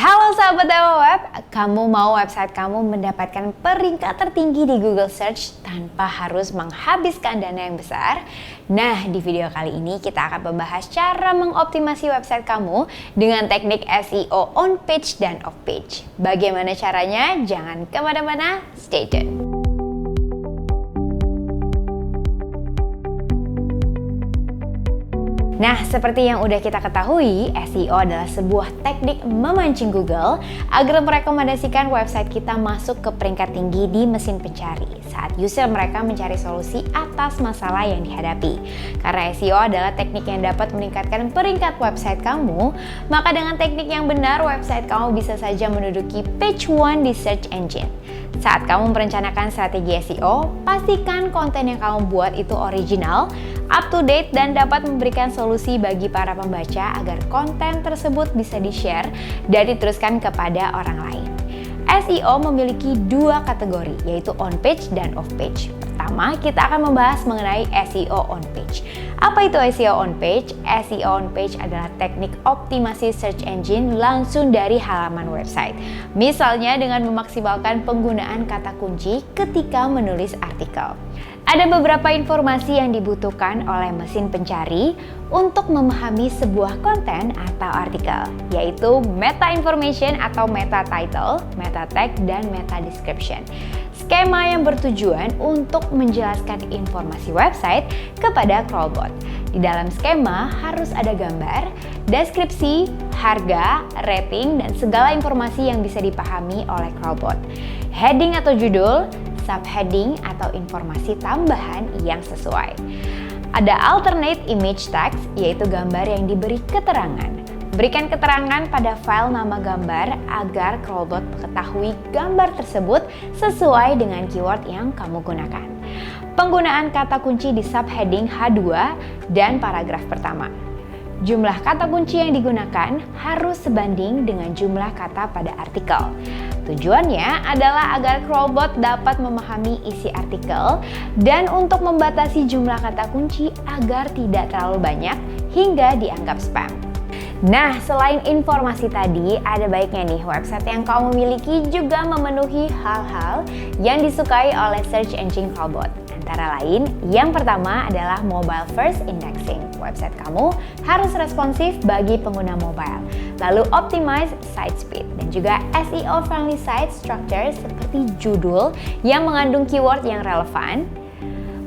Halo sahabat Dewa Web, kamu mau website kamu mendapatkan peringkat tertinggi di Google Search tanpa harus menghabiskan dana yang besar? Nah, di video kali ini kita akan membahas cara mengoptimasi website kamu dengan teknik SEO on page dan off page. Bagaimana caranya? Jangan kemana-mana, stay tuned. Nah, seperti yang udah kita ketahui, SEO adalah sebuah teknik memancing Google agar merekomendasikan website kita masuk ke peringkat tinggi di mesin pencari saat user mereka mencari solusi atas masalah yang dihadapi. Karena SEO adalah teknik yang dapat meningkatkan peringkat website kamu, maka dengan teknik yang benar, website kamu bisa saja menduduki page 1 di search engine. Saat kamu merencanakan strategi SEO, pastikan konten yang kamu buat itu original, up to date, dan dapat memberikan solusi bagi para pembaca agar konten tersebut bisa di-share dan diteruskan kepada orang lain. SEO memiliki dua kategori, yaitu on page dan off page. Pertama, kita akan membahas mengenai SEO on page. Apa itu SEO on page? SEO on page adalah teknik optimasi search engine langsung dari halaman website. Misalnya dengan memaksimalkan penggunaan kata kunci ketika menulis artikel. Ada beberapa informasi yang dibutuhkan oleh mesin pencari untuk memahami sebuah konten atau artikel, yaitu meta information atau meta title, meta tag, dan meta description. Skema yang bertujuan untuk menjelaskan informasi website kepada crawlbot. Di dalam skema harus ada gambar, deskripsi, harga, rating, dan segala informasi yang bisa dipahami oleh crawlbot. Heading atau judul, subheading atau informasi tambahan yang sesuai. Ada alternate image text, yaitu gambar yang diberi keterangan. Berikan keterangan pada file nama gambar agar crawlbot mengetahui gambar tersebut sesuai dengan keyword yang kamu gunakan. Penggunaan kata kunci di subheading H2 dan paragraf pertama. Jumlah kata kunci yang digunakan harus sebanding dengan jumlah kata pada artikel. Tujuannya adalah agar crawlbot dapat memahami isi artikel dan untuk membatasi jumlah kata kunci agar tidak terlalu banyak hingga dianggap spam. Nah, selain informasi tadi, ada baiknya nih website yang kamu miliki juga memenuhi hal-hal yang disukai oleh search engine crawlbot. Antara lain, yang pertama adalah mobile first indexing. Website kamu harus responsif bagi pengguna mobile. Lalu optimize site speed dan juga SEO friendly site structure seperti judul yang mengandung keyword yang relevan,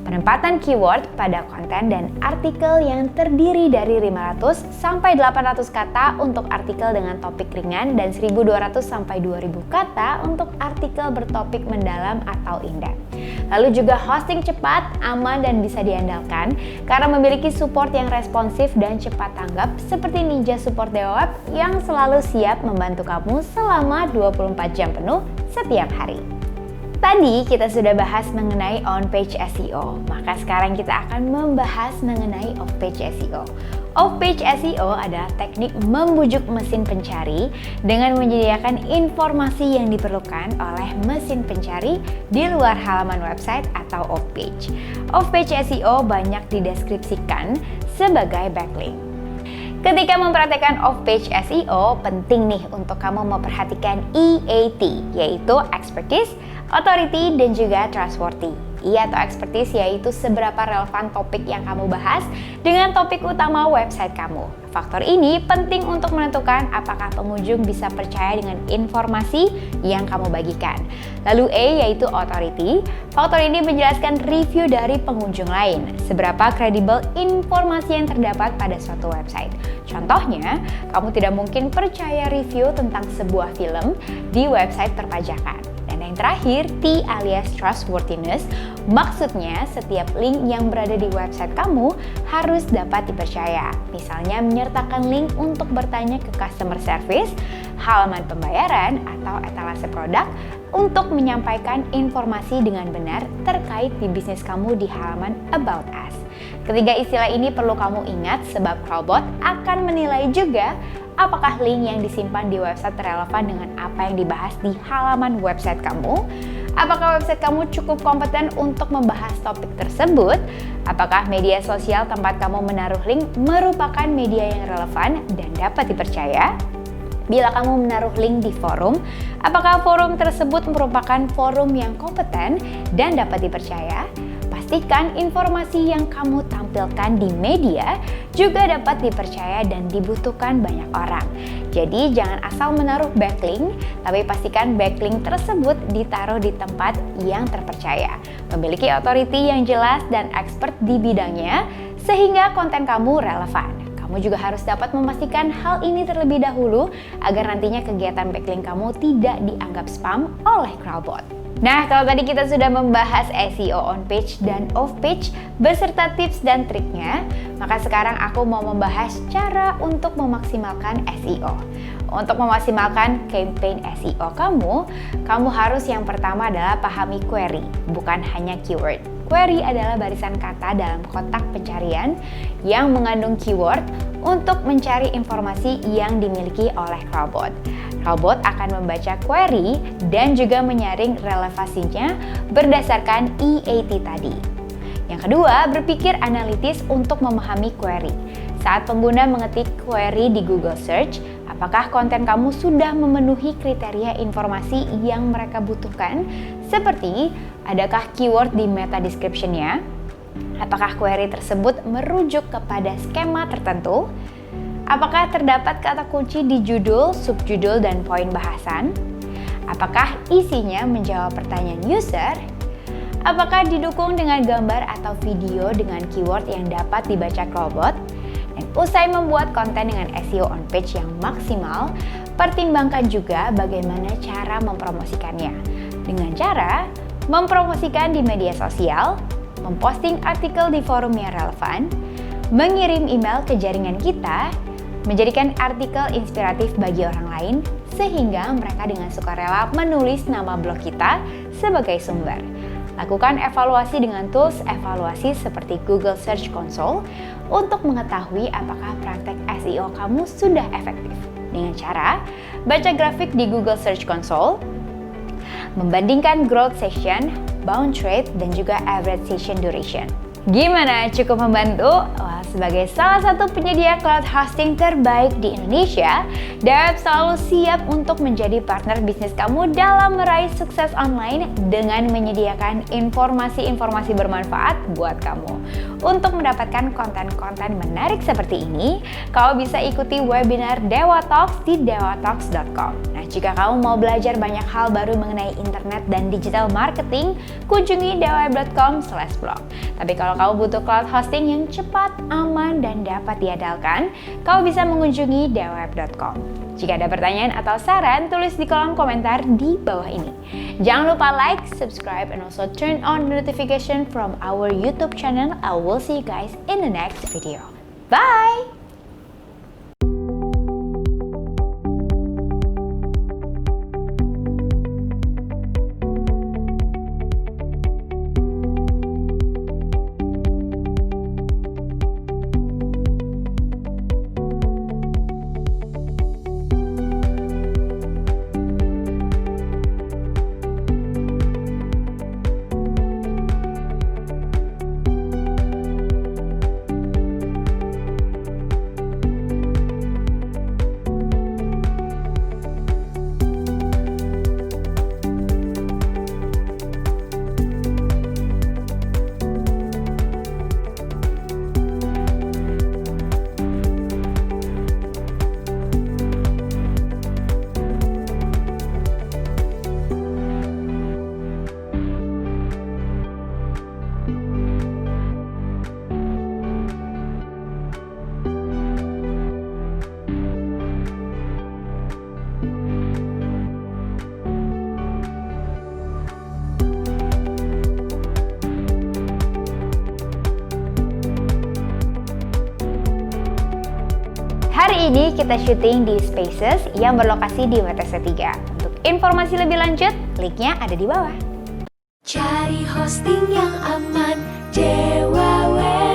penempatan keyword pada konten dan artikel yang terdiri dari 500 sampai 800 kata untuk artikel dengan topik ringan dan 1200 sampai 2000 kata untuk artikel bertopik mendalam atau in-depth. Lalu juga hosting cepat, aman, dan bisa diandalkan karena memiliki support yang responsif dan cepat tanggap seperti Ninja Support Dewa Web yang selalu siap membantu kamu selama 24 jam penuh setiap hari. Tadi kita sudah bahas mengenai on-page SEO, maka sekarang kita akan membahas mengenai off-page SEO. Off-page SEO adalah teknik membujuk mesin pencari dengan menyediakan informasi yang diperlukan oleh mesin pencari di luar halaman website atau off-page. Off-page SEO banyak dideskripsikan sebagai backlink. Ketika memperhatikan off-page SEO, penting nih untuk kamu memperhatikan EAT, yaitu expertise, authority, dan juga trustworthy. Atau expertise yaitu seberapa relevan topik yang kamu bahas dengan topik utama website kamu. Faktor ini penting untuk menentukan apakah pengunjung bisa percaya dengan informasi yang kamu bagikan. Lalu A yaitu authority. Faktor ini menjelaskan review dari pengunjung lain, seberapa kredibel informasi yang terdapat pada suatu website. Contohnya, kamu tidak mungkin percaya review tentang sebuah film di website perpajakan. Dan yang terakhir, T alias trustworthiness, maksudnya setiap link yang berada di website kamu harus dapat dipercaya. Misalnya menyertakan link untuk bertanya ke customer service, halaman pembayaran, atau etalase produk untuk menyampaikan informasi dengan benar terkait di bisnis kamu di halaman About Us. Ketiga istilah ini perlu kamu ingat sebab crawlbot akan menilai juga apakah link yang disimpan di website relevan dengan apa yang dibahas di halaman website kamu, apakah website kamu cukup kompeten untuk membahas topik tersebut, apakah media sosial tempat kamu menaruh link merupakan media yang relevan dan dapat dipercaya, Bila kamu menaruh link di forum, apakah forum tersebut merupakan forum yang kompeten dan dapat dipercaya? Pastikan informasi yang kamu tampilkan di media juga dapat dipercaya dan dibutuhkan banyak orang. Jadi jangan asal menaruh backlink, tapi pastikan backlink tersebut ditaruh di tempat yang terpercaya, memiliki authority yang jelas dan expert di bidangnya, sehingga konten kamu relevan. Kamu juga harus dapat memastikan hal ini terlebih dahulu agar nantinya kegiatan backlink kamu tidak dianggap spam oleh Crawlbot. Nah, kalau tadi kita sudah membahas SEO on page dan off page beserta tips dan triknya, maka sekarang aku mau membahas cara untuk memaksimalkan SEO. Untuk memaksimalkan campaign SEO kamu harus yang pertama adalah pahami query, bukan hanya keyword. Query adalah barisan kata dalam kotak pencarian yang mengandung keyword untuk mencari informasi yang dimiliki oleh Crawlbot. Crawlbot akan membaca query dan juga menyaring relevansinya berdasarkan EAT tadi. Yang kedua, berpikir analitis untuk memahami query. Saat pengguna mengetik query di Google Search, apakah konten kamu sudah memenuhi kriteria informasi yang mereka butuhkan? Seperti, adakah keyword di meta description-nya? Apakah query tersebut merujuk kepada skema tertentu? Apakah terdapat kata kunci di judul, subjudul, dan poin bahasan? Apakah isinya menjawab pertanyaan user? Apakah didukung dengan gambar atau video dengan keyword yang dapat dibaca Crawlbot? Dan usai membuat konten dengan SEO on page yang maksimal, pertimbangkan juga bagaimana cara mempromosikannya. Dengan cara mempromosikan di media sosial, memposting artikel di forum yang relevan, mengirim email ke jaringan kita, menjadikan artikel inspiratif bagi orang lain, sehingga mereka dengan sukarela menulis nama blog kita sebagai sumber. Lakukan evaluasi dengan tools evaluasi seperti Google Search Console untuk mengetahui apakah praktek SEO kamu sudah efektif. Dengan cara baca grafik di Google Search Console, membandingkan growth session, bounce rate, dan juga average session duration. Gimana? Cukup membantu? Wah, sebagai salah satu penyedia cloud hosting terbaik di Indonesia, DAWeb selalu siap untuk menjadi partner bisnis kamu dalam meraih sukses online dengan menyediakan informasi-informasi bermanfaat buat kamu. Untuk mendapatkan konten-konten menarik seperti ini, kamu bisa ikuti webinar Dewa Talks di dewatalks.com. Nah, jika kamu mau belajar banyak hal baru mengenai internet dan digital marketing, kunjungi deweb.com/blog. Tapi kalau kamu butuh cloud hosting yang cepat, aman, dan dapat diandalkan, kamu bisa mengunjungi deweb.com. Jika ada pertanyaan atau saran, tulis di kolom komentar di bawah ini. Jangan lupa like, subscribe, and also turn on the notification from our YouTube channel. I will see you guys in the next video. Bye! Hari ini kita syuting di Spaces yang berlokasi di WTC 3. Untuk informasi lebih lanjut, linknya ada di bawah. Cari hosting yang aman, Dewa Web.